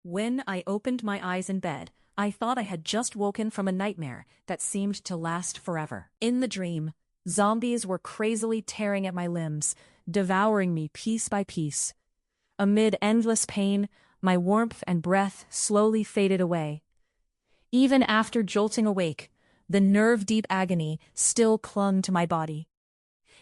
When I opened my eyes in bed, I thought I had just woken from a nightmare that seemed to last forever. In the dream, zombies were crazily tearing at my limbs, devouring me piece by piece. Amid endless pain, my warmth and breath slowly faded away. Even after jolting awake, the nerve-deep agony still clung to my body.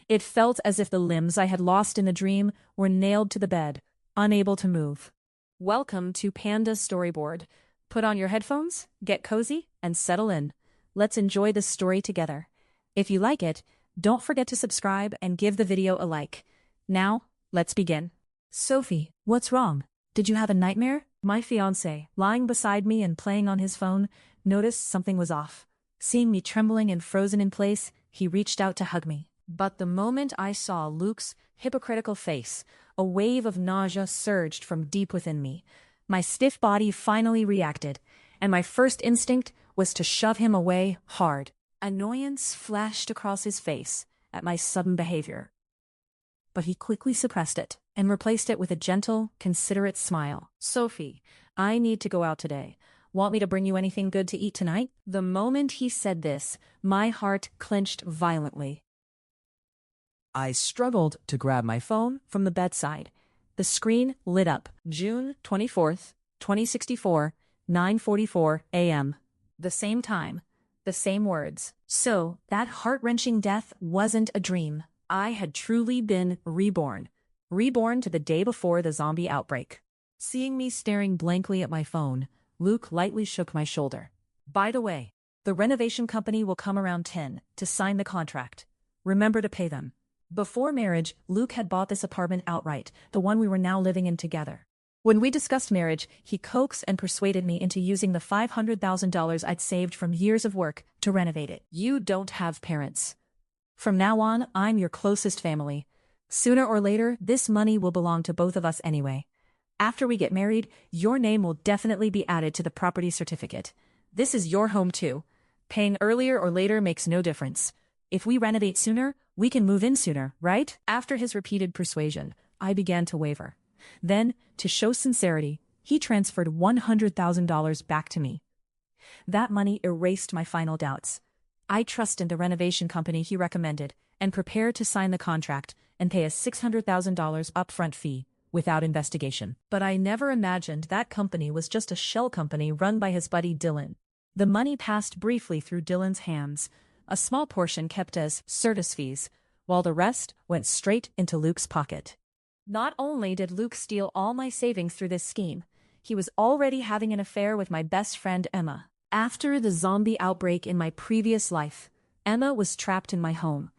It felt as if the limbs I had lost in the dream were nailed to the bed, unable to move. Welcome to Panda's Storyboard. Put on your headphones, get cozy, and settle in. Let's enjoy this story together. If you like it, don't forget to subscribe and give the video a like. Now, let's begin. Sophie, what's wrong? Did you have a nightmare? My fiancé, lying beside me and playing on his phone, noticed something was off. Seeing me trembling and frozen in place, he reached out to hug me. But the moment I saw Luke's hypocritical face, a wave of nausea surged from deep within me. My stiff body finally reacted, and my first instinct was to shove him away hard. Annoyance flashed across his face at my sudden behavior. But he quickly suppressed it and replaced it with a gentle, considerate smile. Sophie, I need to go out today. Want me to bring you anything good to eat tonight? The moment he said this, my heart clenched violently. I struggled to grab my phone from the bedside. The screen lit up. June 24th, 2064, 9:44 a.m. The same time, the same words. So, that heart-wrenching death wasn't a dream. I had truly been reborn. Reborn to the day before the zombie outbreak. Seeing me staring blankly at my phone, Luke lightly shook my shoulder. By the way, the renovation company will come around 10 to sign the contract. Remember to pay them. Before marriage, Luke had bought this apartment outright, the one we were now living in together. When we discussed marriage, he coaxed and persuaded me into using the $500,000 I'd saved from years of work to renovate it. You don't have parents. From now on, I'm your closest family. Sooner or later, this money will belong to both of us anyway. After we get married, your name will definitely be added to the property certificate. This is your home too. Paying earlier or later makes no difference. If we renovate sooner, we can move in sooner, right? After his repeated persuasion, I began to waver. Then, to show sincerity, he transferred $100,000 back to me. That money erased my final doubts. I trusted the renovation company he recommended and prepared to sign the contract and pay a $600,000 upfront fee without investigation. But I never imagined that company was just a shell company run by his buddy Dylan. The money passed briefly through Dylan's hands. A small portion kept as service fees, while the rest went straight into Luke's pocket. Not only did Luke steal all my savings through this scheme, he was already having an affair with my best friend Emma. After the zombie outbreak in my previous life, Emma was trapped in my home.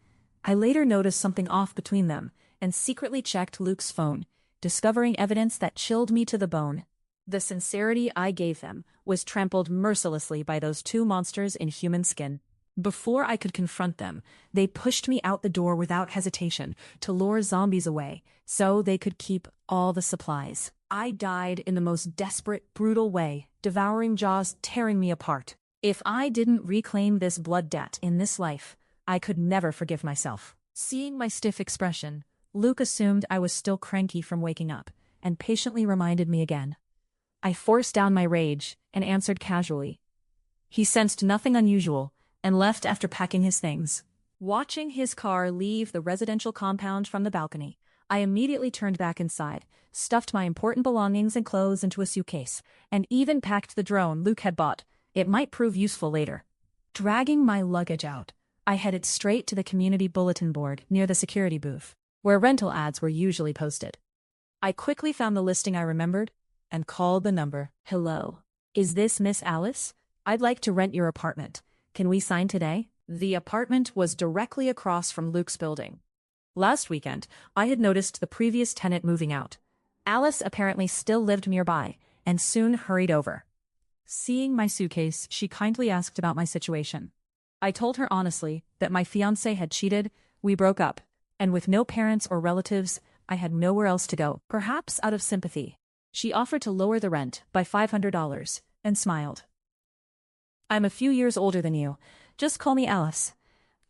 I later noticed something off between them and secretly checked Luke's phone, discovering evidence that chilled me to the bone. The sincerity I gave them was trampled mercilessly by those two monsters in human skin. Before I could confront them, they pushed me out the door without hesitation to lure zombies away so they could keep all the supplies. I died in the most desperate, brutal way, devouring jaws tearing me apart. If I didn't reclaim this blood debt in this life, I could never forgive myself. Seeing my stiff expression, Luke assumed I was still cranky from waking up and patiently reminded me again. I forced down my rage and answered casually. He sensed nothing unusual and left after packing his things. Watching his car leave the residential compound from the balcony, I immediately turned back inside, stuffed my important belongings and clothes into a suitcase, and even packed the drone Luke had bought. It might prove useful later. Dragging my luggage out, I headed straight to the community bulletin board near the security booth, where rental ads were usually posted. I quickly found the listing I remembered and called the number. Hello. Is this Miss Alice? I'd like to rent your apartment. Can we sign today? The apartment was directly across from Luke's building. Last weekend, I had noticed the previous tenant moving out. Alice apparently still lived nearby, and soon hurried over. Seeing my suitcase, she kindly asked about my situation. I told her honestly that my fiancé had cheated, we broke up, and with no parents or relatives, I had nowhere else to go. Perhaps out of sympathy, she offered to lower the rent by $500, and smiled. I'm a few years older than you. Just call me Alice.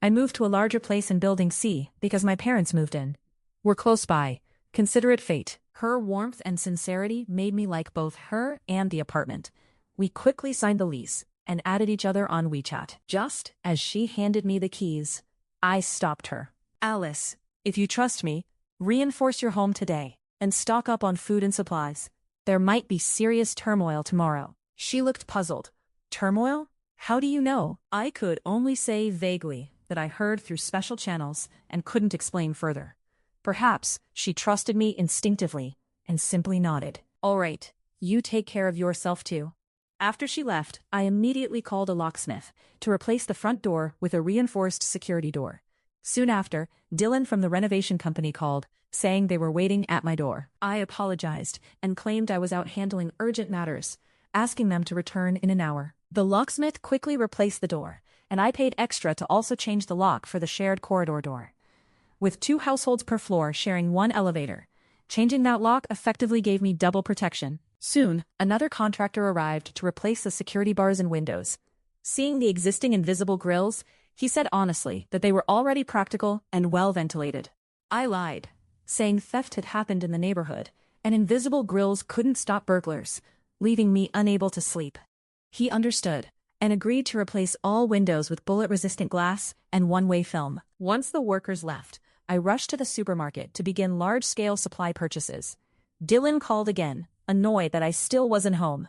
I moved to a larger place in Building C because my parents moved in. We're close by. Consider it fate. Her warmth and sincerity made me like both her and the apartment. We quickly signed the lease and added each other on WeChat. Just as she handed me the keys, I stopped her. Alice, if you trust me, reinforce your home today and stock up on food and supplies. There might be serious turmoil tomorrow. She looked puzzled. Turmoil? How do you know? I could only say vaguely that I heard through special channels and couldn't explain further. Perhaps she trusted me instinctively and simply nodded. All right, you take care of yourself too. After she left, I immediately called a locksmith to replace the front door with a reinforced security door. Soon after, Dylan from the renovation company called, saying they were waiting at my door. I apologized and claimed I was out handling urgent matters, asking them to return in an hour. The locksmith quickly replaced the door, and I paid extra to also change the lock for the shared corridor door. With 2 households per floor sharing 1 elevator, changing that lock effectively gave me double protection. Soon, another contractor arrived to replace the security bars and windows. Seeing the existing invisible grills, he said honestly that they were already practical and well ventilated. I lied, saying theft had happened in the neighborhood, and invisible grills couldn't stop burglars, leaving me unable to sleep. He understood and agreed to replace all windows with bullet-resistant glass and one-way film. Once the workers left, I rushed to the supermarket to begin large-scale supply purchases. Dylan called again, annoyed that I still wasn't home.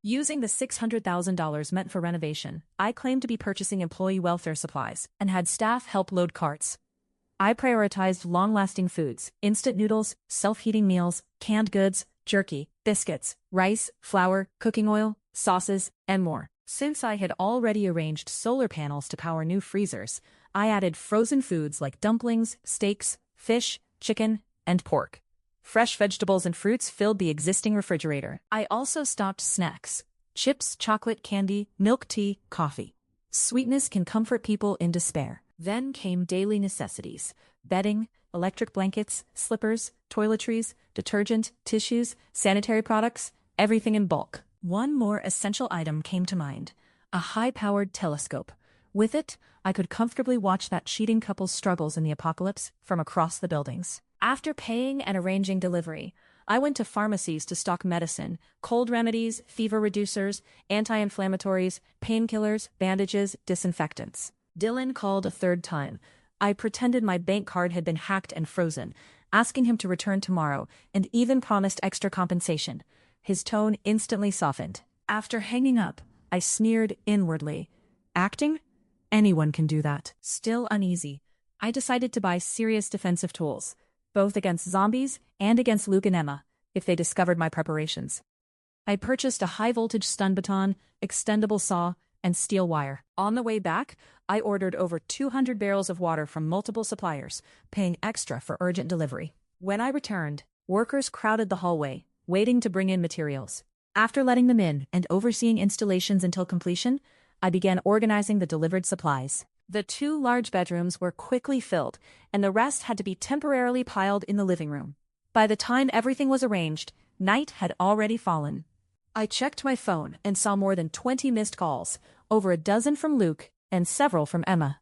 Using the $600,000 meant for renovation, I claimed to be purchasing employee welfare supplies and had staff help load carts. I prioritized long-lasting foods, instant noodles, self-heating meals, canned goods, jerky, biscuits, rice, flour, cooking oil, sauces, and more. Since I had already arranged solar panels to power new freezers, I added frozen foods like dumplings, steaks, fish, chicken, and pork. Fresh vegetables and fruits filled the existing refrigerator. I also stocked snacks, chips, chocolate, candy, milk tea, coffee. Sweetness can comfort people in despair. Then came daily necessities: bedding, electric blankets, slippers, toiletries, detergent, tissues, sanitary products, everything in bulk. One more essential item came to mind: a high-powered telescope. With it, I could comfortably watch that cheating couple's struggles in the apocalypse from across the buildings. After paying and arranging delivery, I went to pharmacies to stock medicine, cold remedies, fever reducers, anti-inflammatories, painkillers, bandages, disinfectants. Dylan called a third time. I pretended my bank card had been hacked and frozen, asking him to return tomorrow, and even promised extra compensation. His tone instantly softened. After hanging up, I sneered inwardly. Acting? Anyone can do that. Still uneasy, I decided to buy serious defensive tools, both against zombies and against Luke and Emma, if they discovered my preparations. I purchased a high-voltage stun baton, extendable saw, and steel wire. On the way back, I ordered over 200 barrels of water from multiple suppliers, paying extra for urgent delivery. When I returned, workers crowded the hallway, waiting to bring in materials. After letting them in and overseeing installations until completion, I began organizing the delivered supplies. The 2 large bedrooms were quickly filled, and the rest had to be temporarily piled in the living room. By the time everything was arranged, night had already fallen. I checked my phone and saw more than 20 missed calls, over a dozen from Luke and several from Emma.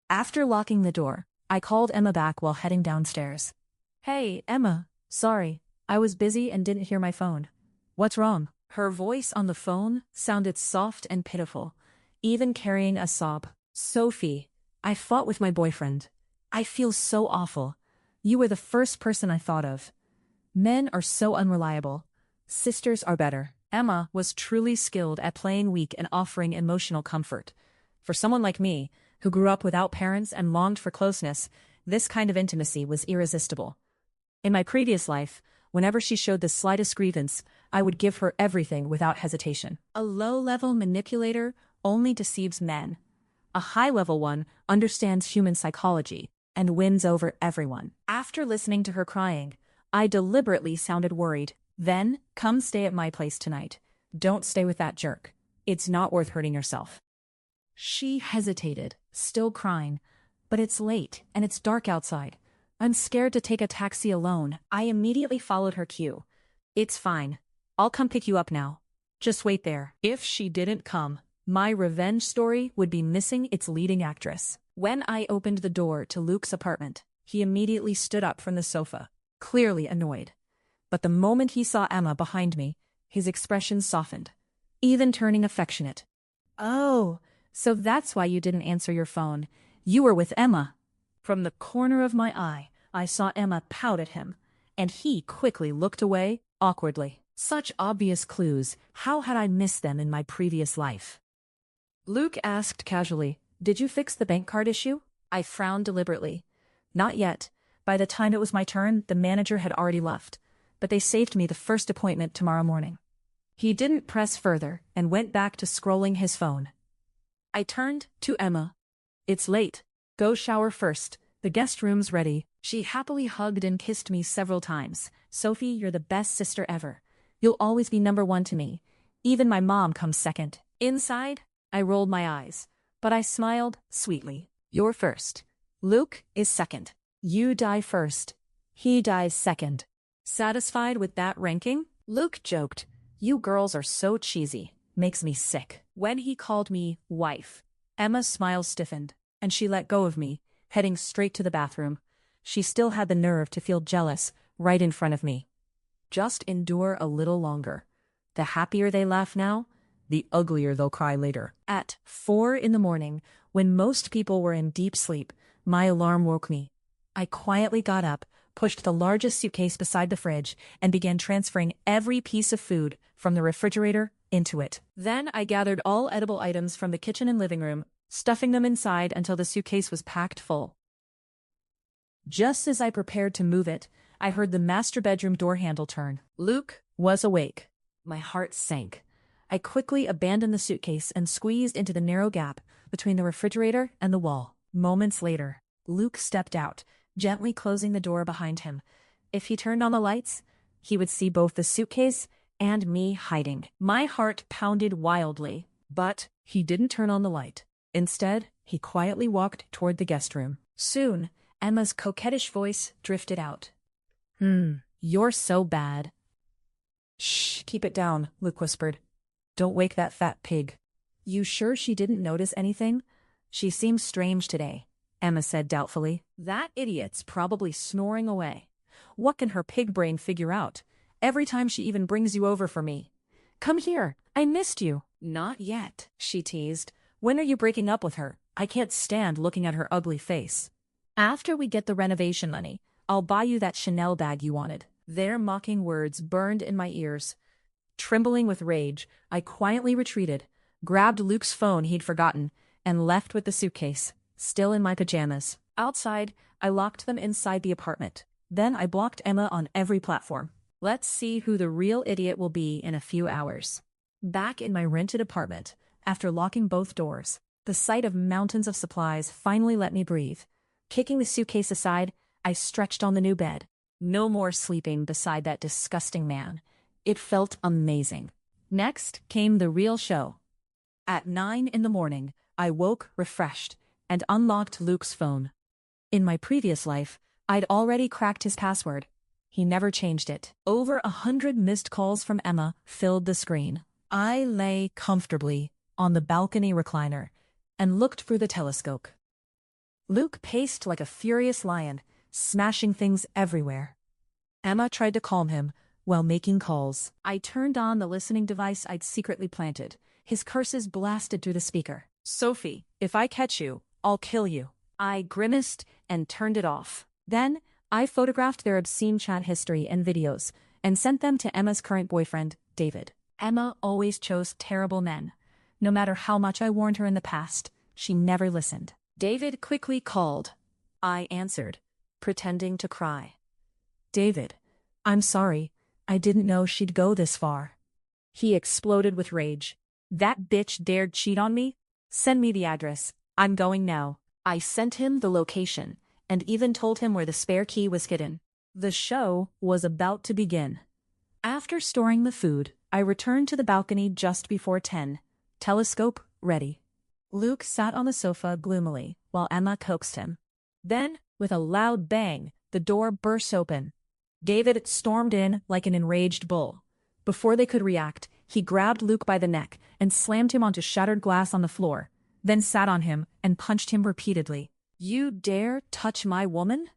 After locking the door, I called Emma back while heading downstairs. Hey, Emma, sorry, I was busy and didn't hear my phone. What's wrong? Her voice on the phone sounded soft and pitiful, even carrying a sob. Sophie, I fought with my boyfriend. I feel so awful. You were the first person I thought of. Men are so unreliable. Sisters are better. Emma was truly skilled at playing weak and offering emotional comfort. For someone like me, who grew up without parents and longed for closeness, this kind of intimacy was irresistible. In my previous life, whenever she showed the slightest grievance, I would give her everything without hesitation. A low-level manipulator only deceives men. A high-level one understands human psychology and wins over everyone. After listening to her crying, I deliberately sounded worried. Then, come stay at my place tonight. Don't stay with that jerk. It's not worth hurting yourself. She hesitated, still crying. But it's late, and it's dark outside. I'm scared to take a taxi alone. I immediately followed her cue. It's fine. I'll come pick you up now. Just wait there. If she didn't come, my revenge story would be missing its leading actress. When I opened the door to Luke's apartment, he immediately stood up from the sofa, clearly annoyed. But the moment he saw Emma behind me, his expression softened, even turning affectionate. "Oh, so that's why you didn't answer your phone. You were with Emma." From the corner of my eye, I saw Emma pout at him, and he quickly looked away, awkwardly. Such obvious clues, how had I missed them in my previous life? Luke asked casually, "Did you fix the bank card issue?" I frowned deliberately. Not yet. By the time it was my turn, the manager had already left, but they saved me the first appointment tomorrow morning. He didn't press further and went back to scrolling his phone. I turned to Emma. "It's late. Go shower first. The guest room's ready." She happily hugged and kissed me several times. "Sophie, you're the best sister ever. You'll always be number one to me. Even my mom comes second." Inside, I rolled my eyes, but I smiled sweetly. "You're first. Luke is second. You die first. He dies second." Satisfied with that ranking, Luke joked, "You girls are so cheesy. Makes me sick." When he called me wife, Emma's smile stiffened, and she let go of me, heading straight to the bathroom. She still had the nerve to feel jealous right in front of me. Just endure a little longer. The happier they laugh now, the uglier they'll cry later. At 4 in the morning, when most people were in deep sleep, my alarm woke me. I quietly got up, pushed the largest suitcase beside the fridge, and began transferring every piece of food from the refrigerator into it. Then I gathered all edible items from the kitchen and living room, stuffing them inside until the suitcase was packed full. Just as I prepared to move it, I heard the master bedroom door handle turn. Luke was awake. My heart sank. I quickly abandoned the suitcase and squeezed into the narrow gap between the refrigerator and the wall. Moments later, Luke stepped out, gently closing the door behind him. If he turned on the lights, he would see both the suitcase and me hiding. My heart pounded wildly, but he didn't turn on the light. Instead, he quietly walked toward the guest room. Soon, Emma's coquettish voice drifted out. You're so bad." "Shh, keep it down," Luke whispered. "Don't wake that fat pig." "You sure she didn't notice anything? She seems strange today," Emma said doubtfully. "That idiot's probably snoring away. What can her pig brain figure out? Every time she even brings you over for me." "Come here, I missed you." "Not yet," she teased. "When are you breaking up with her? I can't stand looking at her ugly face." "After we get the renovation money, I'll buy you that Chanel bag you wanted." Their mocking words burned in my ears. Trembling with rage, I quietly retreated, grabbed Luke's phone he'd forgotten, and left with the suitcase, still in my pajamas. Outside, I locked them inside the apartment. Then I blocked Emma on every platform. Let's see who the real idiot will be in a few hours. Back in my rented apartment, after locking both doors, the sight of mountains of supplies finally let me breathe. Kicking the suitcase aside, I stretched on the new bed. No more sleeping beside that disgusting man. It felt amazing. Next came the real show. At 9 in the morning, I woke refreshed and unlocked Luke's phone. In my previous life, I'd already cracked his password. He never changed it. Over 100 missed calls from Emma filled the screen. I lay comfortably on the balcony recliner and looked through the telescope. Luke paced like a furious lion, smashing things everywhere. Emma tried to calm him while making calls. I turned on the listening device I'd secretly planted. His curses blasted through the speaker. "Sophie, if I catch you, I'll kill you." I grimaced and turned it off. Then, I photographed their obscene chat history and videos and sent them to Emma's current boyfriend, David. Emma always chose terrible men. No matter how much I warned her in the past, she never listened. David quickly called. I answered, pretending to cry. "David, I'm sorry. I didn't know she'd go this far." He exploded with rage. "That bitch dared cheat on me? Send me the address. I'm going now." I sent him the location, and even told him where the spare key was hidden. The show was about to begin. After storing the food, I returned to the balcony just before 10. Telescope ready. Luke sat on the sofa gloomily, while Emma coaxed him. Then, with a loud bang, the door burst open. David stormed in like an enraged bull. Before they could react, he grabbed Luke by the neck and slammed him onto shattered glass on the floor, then sat on him and punched him repeatedly. "You dare touch my woman?"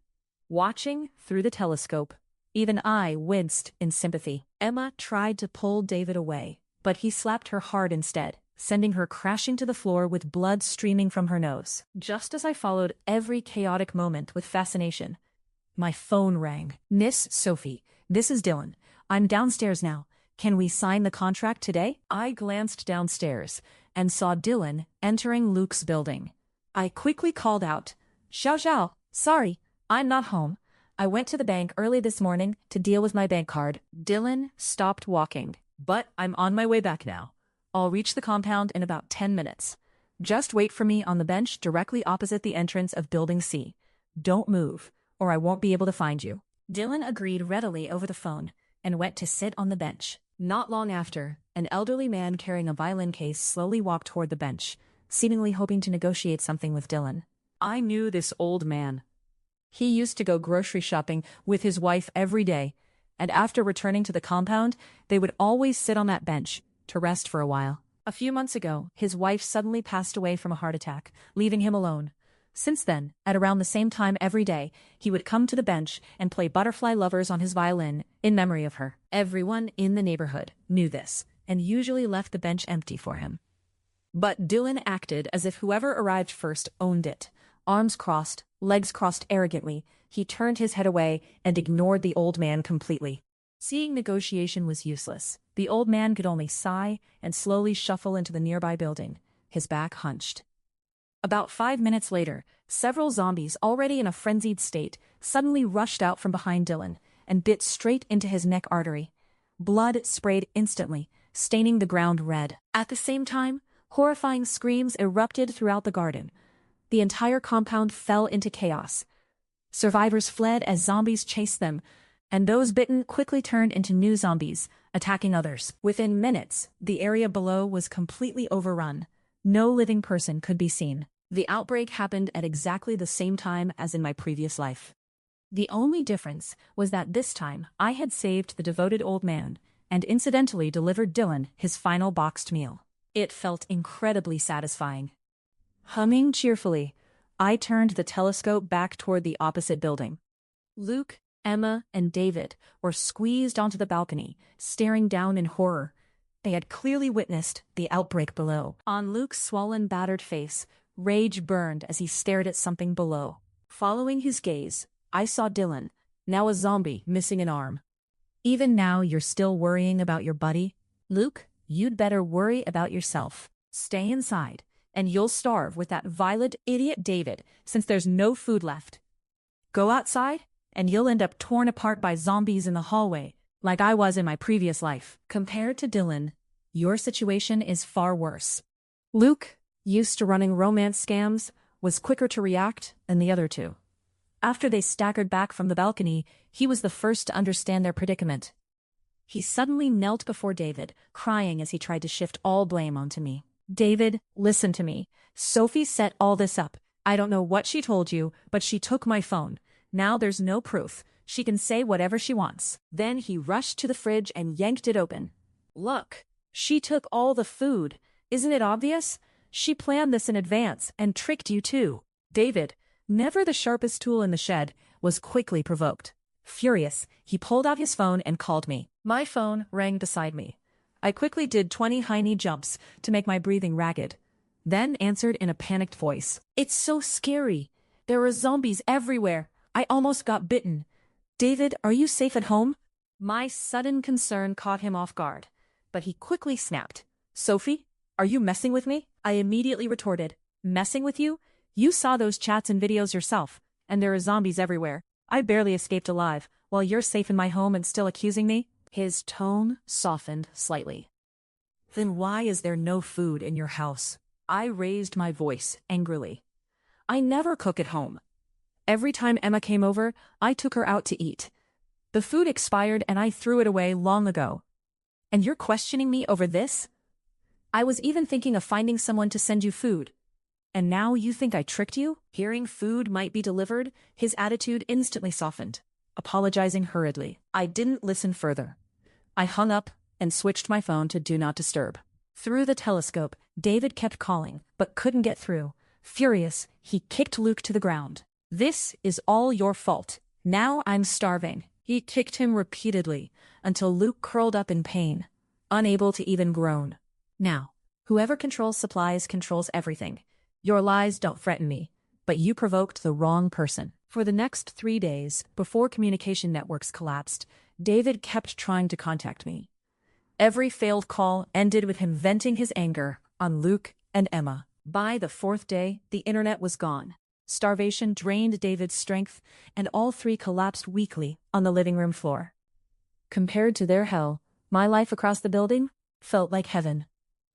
Watching through the telescope, Even I winced in sympathy. Emma tried to pull David away, but he slapped her hard instead, sending her crashing to the floor with blood streaming from her nose. Just as I followed every chaotic moment with fascination, my phone rang. "Miss Sophie, this is Dylan. I'm downstairs now. Can we sign the contract today?" I glanced downstairs and saw Dylan entering Luke's building. I quickly called out, "Xiao Xiao, sorry, I'm not home. I went to the bank early this morning to deal with my bank card." Dylan stopped walking. "But I'm on my way back now. I'll reach the compound in about 10 minutes. Just wait for me on the bench directly opposite the entrance of Building C. Don't move, or I won't be able to find you." Dylan agreed readily over the phone and went to sit on the bench. Not long after, an elderly man carrying a violin case slowly walked toward the bench, seemingly hoping to negotiate something with Dylan. I knew this old man. He used to go grocery shopping with his wife every day, and after returning to the compound, they would always sit on that bench to rest for a while. A few months ago, his wife suddenly passed away from a heart attack, leaving him alone. Since then, at around the same time every day, he would come to the bench and play Butterfly Lovers on his violin in memory of her. Everyone in the neighborhood knew this, and usually left the bench empty for him. But Dylan acted as if whoever arrived first owned it. Arms crossed, legs crossed arrogantly, he turned his head away and ignored the old man completely. Seeing negotiation was useless, the old man could only sigh and slowly shuffle into the nearby building, his back hunched. About 5 minutes later, several zombies, already in a frenzied state, suddenly rushed out from behind Dylan and bit straight into his neck artery. Blood sprayed instantly, staining the ground red. At the same time, horrifying screams erupted throughout the garden. The entire compound fell into chaos. Survivors fled as zombies chased them, and those bitten quickly turned into new zombies, attacking others. Within minutes, the area below was completely overrun. No living person could be seen. The outbreak happened at exactly the same time as in my previous life. The only difference was that this time I had saved the devoted old man and incidentally delivered Dylan his final boxed meal. It felt incredibly satisfying. Humming cheerfully, I turned the telescope back toward the opposite building. Luke, Emma, and David were squeezed onto the balcony, staring down in horror. They had clearly witnessed the outbreak below. On Luke's swollen, battered face, rage burned as he stared at something below. Following his gaze, I saw Dylan, now a zombie missing an arm. "Even now you're still worrying about your buddy? Luke, you'd better worry about yourself. Stay inside, and you'll starve with that violent idiot David since there's no food left. Go outside, and you'll end up torn apart by zombies in the hallway, like I was in my previous life." Compared to Dylan, your situation is far worse. Luke, used to running romance scams, was quicker to react than the other two. After they staggered back from the balcony, he was the first to understand their predicament. He suddenly knelt before David, crying as he tried to shift all blame onto me. "David, listen to me. Sophie set all this up. I don't know what she told you, but she took my phone. Now there's no proof. She can say whatever she wants." Then he rushed to the fridge and yanked it open. "Look, she took all the food. Isn't it obvious? She planned this in advance and tricked you too." David, never the sharpest tool in the shed, was quickly provoked. Furious, he pulled out his phone and called me. My phone rang beside me. I quickly did 20 high knee jumps to make my breathing ragged, then answered in a panicked voice. "It's so scary. There are zombies everywhere. I almost got bitten. David, are you safe at home?" My sudden concern caught him off guard, but he quickly snapped. "Sophie, are you messing with me?" I immediately retorted. "Messing with you? You saw those chats and videos yourself, and there are zombies everywhere. I barely escaped alive, while you're safe in my home and still accusing me?" His tone softened slightly. "Then why is there no food in your house?" I raised my voice angrily. "I never cook at home. Every time Emma came over, I took her out to eat. The food expired and I threw it away long ago. And you're questioning me over this? I was even thinking of finding someone to send you food. And now you think I tricked you?" Hearing food might be delivered, his attitude instantly softened. Apologizing hurriedly, I didn't listen further. I hung up and switched my phone to Do Not Disturb. Through the telescope, David kept calling, but couldn't get through. Furious, he kicked Luke to the ground. "This is all your fault. Now I'm starving. He kicked him repeatedly, until Luke curled up in pain, unable to even groan. Now, whoever controls supplies controls everything. Your lies don't threaten me, but you provoked the wrong person. For the next 3 days, before communication networks collapsed, David kept trying to contact me. Every failed call ended with him venting his anger on Luke and Emma. By the 4th day, the internet was gone. Starvation drained David's strength, and all three collapsed weakly on the living room floor. Compared to their hell, my life across the building felt like heaven.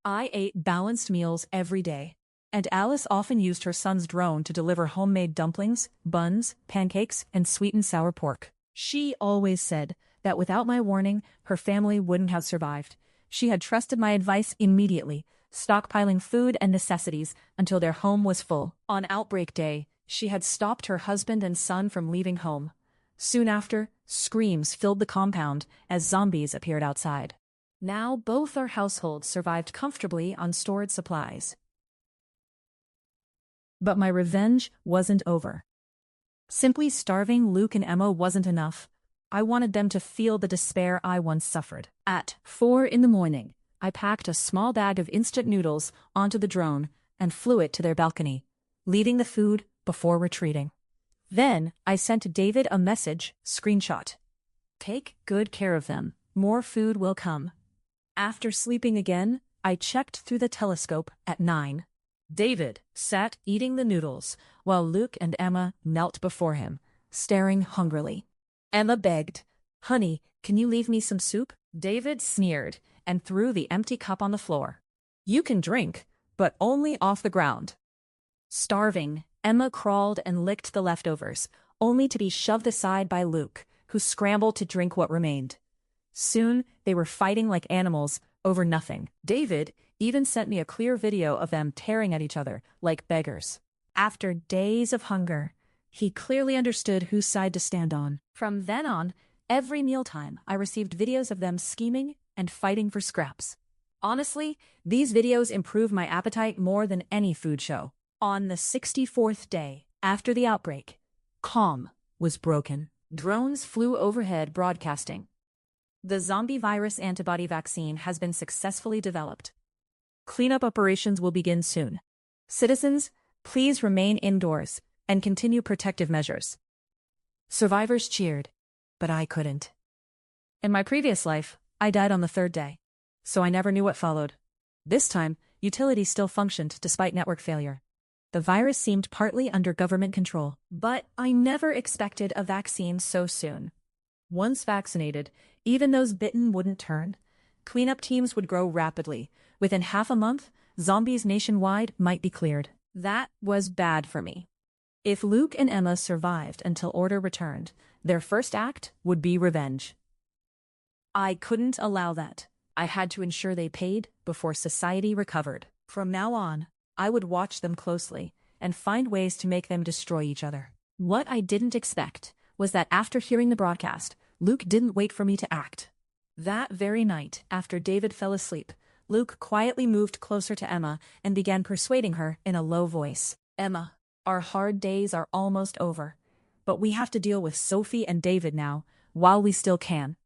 I ate balanced meals every day, and Alice often used her son's drone to deliver homemade dumplings, buns, pancakes, and sweet and sour pork. She always said that without my warning, her family wouldn't have survived. She had trusted my advice immediately, stockpiling food and necessities until their home was full. On outbreak day, she had stopped her husband and son from leaving home. Soon after, screams filled the compound as zombies appeared outside. Now both our households survived comfortably on stored supplies. But my revenge wasn't over. Simply starving Luke and Emma wasn't enough. I wanted them to feel the despair I once suffered. At 4 in the morning, I packed a small bag of instant noodles onto the drone and flew it to their balcony, leaving the food before retreating. Then I sent David a message, screenshot. Take good care of them. More food will come. After sleeping again, I checked through the telescope at 9. David sat eating the noodles while Luke and Emma knelt before him, staring hungrily. Emma begged, "Honey, can you leave me some soup?" David sneered and threw the empty cup on the floor. "You can drink, but only off the ground." Starving, Emma crawled and licked the leftovers, only to be shoved aside by Luke, who scrambled to drink what remained. Soon, they were fighting like animals over nothing. David even sent me a clear video of them tearing at each other like beggars. After days of hunger, he clearly understood whose side to stand on. From then on, every mealtime, I received videos of them scheming and fighting for scraps. Honestly, these videos improved my appetite more than any food show. On the 64th day after the outbreak, calm was broken. Drones flew overhead broadcasting. The zombie virus antibody vaccine has been successfully developed. Cleanup operations will begin soon. Citizens, please remain indoors and continue protective measures. Survivors cheered, but I couldn't. In my previous life, I died on the 3rd day, so I never knew what followed. This time, utilities still functioned despite network failure. The virus seemed partly under government control, but I never expected a vaccine so soon. Once vaccinated, even those bitten wouldn't turn. Cleanup teams would grow rapidly. Within half a month, zombies nationwide might be cleared. That was bad for me. If Luke and Emma survived until order returned, their first act would be revenge. I couldn't allow that. I had to ensure they paid before society recovered. From now on, I would watch them closely and find ways to make them destroy each other. What I didn't expect was that after hearing the broadcast, Luke didn't wait for me to act. That very night, after David fell asleep, Luke quietly moved closer to Emma and began persuading her in a low voice. "Emma, our hard days are almost over, but we have to deal with Sophie and David now, while we still can."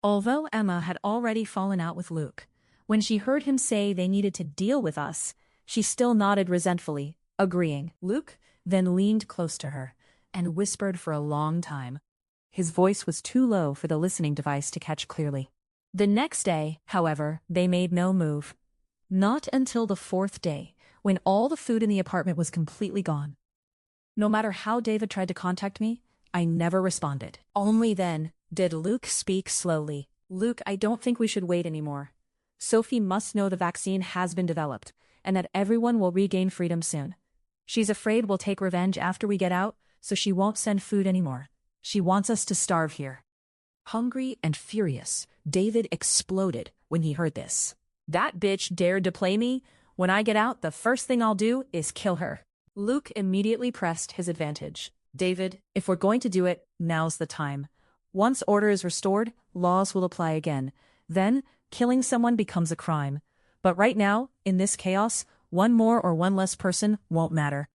Although Emma had already fallen out with Luke, when she heard him say they needed to deal with us, she still nodded resentfully, agreeing. Luke then leaned close to her and whispered for a long time. His voice was too low for the listening device to catch clearly. The next day, however, they made no move. Not until the 4th day, when all the food in the apartment was completely gone. No matter how David tried to contact me, I never responded. Only then did Luke speak slowly. "Luke, I don't think we should wait anymore. Sophie must know the vaccine has been developed, and that everyone will regain freedom soon. She's afraid we'll take revenge after we get out, so she won't send food anymore. She wants us to starve here." Hungry and furious, David exploded when he heard this. "That bitch dared to play me. When I get out, the first thing I'll do is kill her." Luke immediately pressed his advantage. "David, if we're going to do it, now's the time. Once order is restored, laws will apply again. Then, killing someone becomes a crime. But right now, in this chaos, one more or one less person won't matter."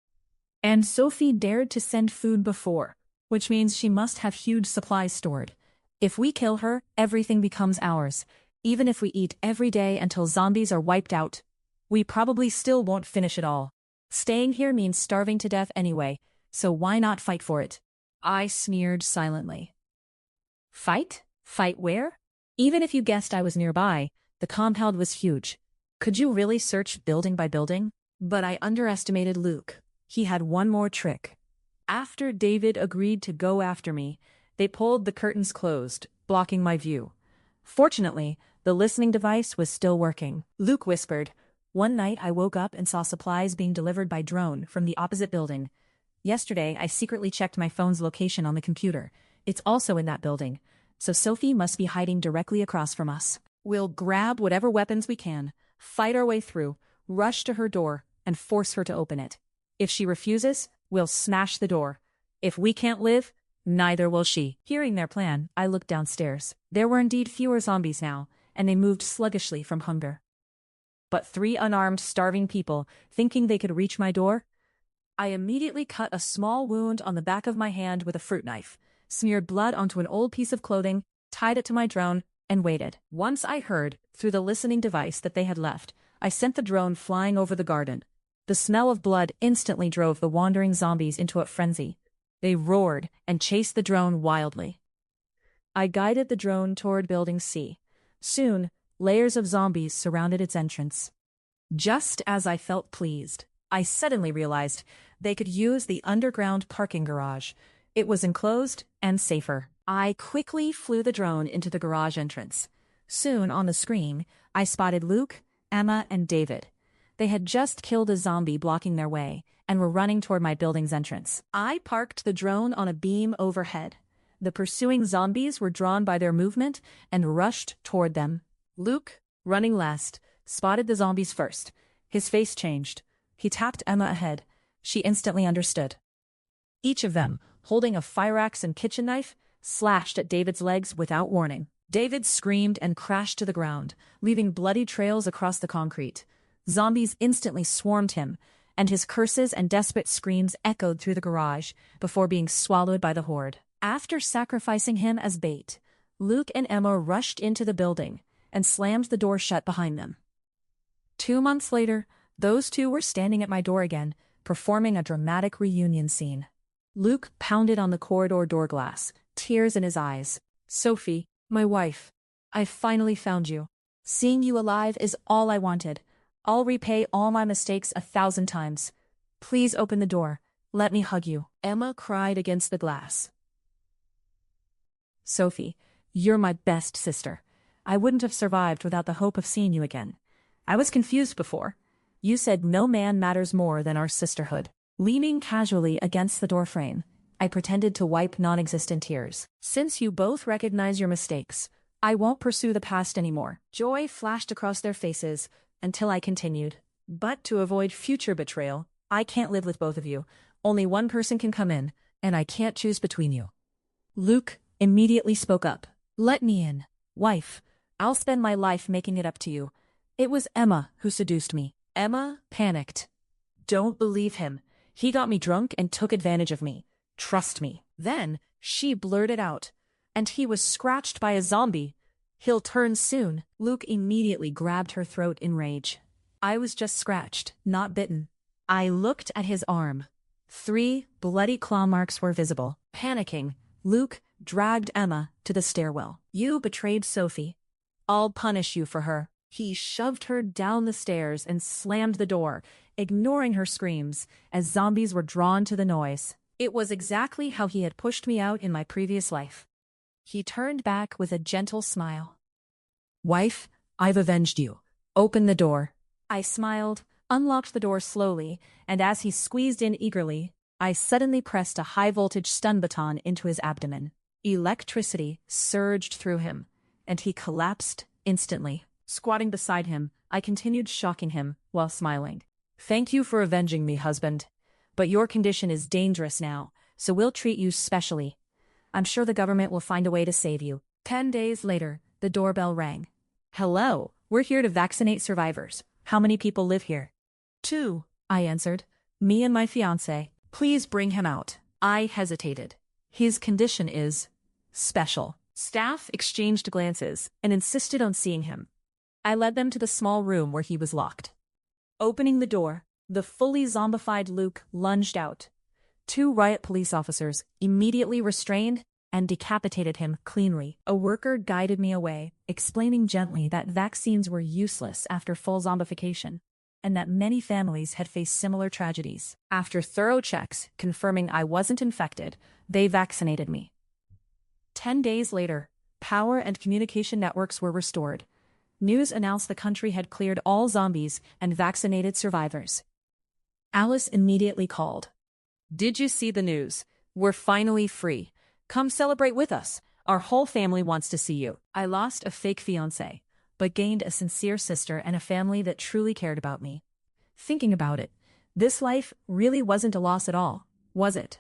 And Sophie dared to send food before, which means she must have huge supplies stored. If we kill her, everything becomes ours. Even if we eat every day until zombies are wiped out, we probably still won't finish it all. Staying here means starving to death anyway, so why not fight for it? I sneered silently. Fight? Fight where? Even if you guessed I was nearby, the compound was huge. Could you really search building by building? But I underestimated Luke. He had one more trick. After David agreed to go after me, they pulled the curtains closed, blocking my view. Fortunately, the listening device was still working. Luke whispered, "One night I woke up and saw supplies being delivered by drone from the opposite building. Yesterday I secretly checked my phone's location on the computer. It's also in that building, so Sophie must be hiding directly across from us. We'll grab whatever weapons we can, fight our way through, rush to her door, and force her to open it. If she refuses, we'll smash the door. If we can't live, neither will she." Hearing their plan, I looked downstairs. There were indeed fewer zombies now, and they moved sluggishly from hunger. But 3 unarmed, starving people, thinking they could reach my door? I immediately cut a small wound on the back of my hand with a fruit knife, smeared blood onto an old piece of clothing, tied it to my drone, and waited. Once I heard, through the listening device, that they had left, I sent the drone flying over the garden. The smell of blood instantly drove the wandering zombies into a frenzy. They roared and chased the drone wildly. I guided the drone toward Building C. Soon, layers of zombies surrounded its entrance. Just as I felt pleased, I suddenly realized they could use the underground parking garage. It was enclosed and safer. I quickly flew the drone into the garage entrance. Soon, on the screen, I spotted Luke, Emma, and David. They had just killed a zombie blocking their way and were running toward my building's entrance. I parked the drone on a beam overhead. The pursuing zombies were drawn by their movement and rushed toward them. Luke, running last, spotted the zombies first. His face changed. He tapped Emma ahead. She instantly understood. Each of them, holding a fire axe and kitchen knife, slashed at David's legs without warning. David screamed and crashed to the ground, leaving bloody trails across the concrete. Zombies instantly swarmed him, and his curses and desperate screams echoed through the garage before being swallowed by the horde. After sacrificing him as bait, Luke and Emma rushed into the building and slammed the door shut behind them. 2 months later, those two were standing at my door again, performing a dramatic reunion scene. Luke pounded on the corridor door glass, tears in his eyes. "Sophie, my wife, I finally found you. Seeing you alive is all I wanted. I'll repay all my mistakes 1,000 times. Please open the door. Let me hug you." Emma cried against the glass. "Sophie, you're my best sister. I wouldn't have survived without the hope of seeing you again. I was confused before. You said no man matters more than our sisterhood." Leaning casually against the doorframe, I pretended to wipe non-existent tears. "Since you both recognize your mistakes, I won't pursue the past anymore." Joy flashed across their faces until I continued. "But to avoid future betrayal, I can't live with both of you. Only one person can come in, and I can't choose between you." Luke immediately spoke up. "Let me in, wife. I'll spend my life making it up to you. It was Emma who seduced me." Emma panicked. "Don't believe him. He got me drunk and took advantage of me. Trust me." Then she blurted out, "And he was scratched by a zombie. He'll turn soon." Luke immediately grabbed her throat in rage. "I was just scratched, not bitten." I looked at his arm. 3 bloody claw marks were visible. Panicking, Luke dragged Emma to the stairwell. "You betrayed Sophie. I'll punish you for her." He shoved her down the stairs and slammed the door, ignoring her screams, as zombies were drawn to the noise. It was exactly how he had pushed me out in my previous life. He turned back with a gentle smile. "Wife, I've avenged you. Open the door." I smiled, unlocked the door slowly, and as he squeezed in eagerly, I suddenly pressed a high-voltage stun baton into his abdomen. Electricity surged through him, and he collapsed instantly. Squatting beside him, I continued shocking him while smiling. "Thank you for avenging me, husband. But your condition is dangerous now, so we'll treat you specially. I'm sure the government will find a way to save you." 10 days later, the doorbell rang. "Hello, we're here to vaccinate survivors. How many people live here?" 2, I answered. "Me and my fiancé." "Please bring him out." I hesitated. "His condition is special." Staff exchanged glances and insisted on seeing him. I led them to the small room where he was locked. Opening the door, the fully zombified Luke lunged out. 2 riot police officers immediately restrained and decapitated him cleanly. A worker guided me away, explaining gently that vaccines were useless after full zombification, and that many families had faced similar tragedies. After thorough checks confirming I wasn't infected, they vaccinated me. 10 days later, power and communication networks were restored. News announced the country had cleared all zombies and vaccinated survivors. Alice immediately called. "Did you see the news? We're finally free. Come celebrate with us. Our whole family wants to see you." I lost a fake fiancé, but gained a sincere sister and a family that truly cared about me. Thinking about it, this life really wasn't a loss at all, was it?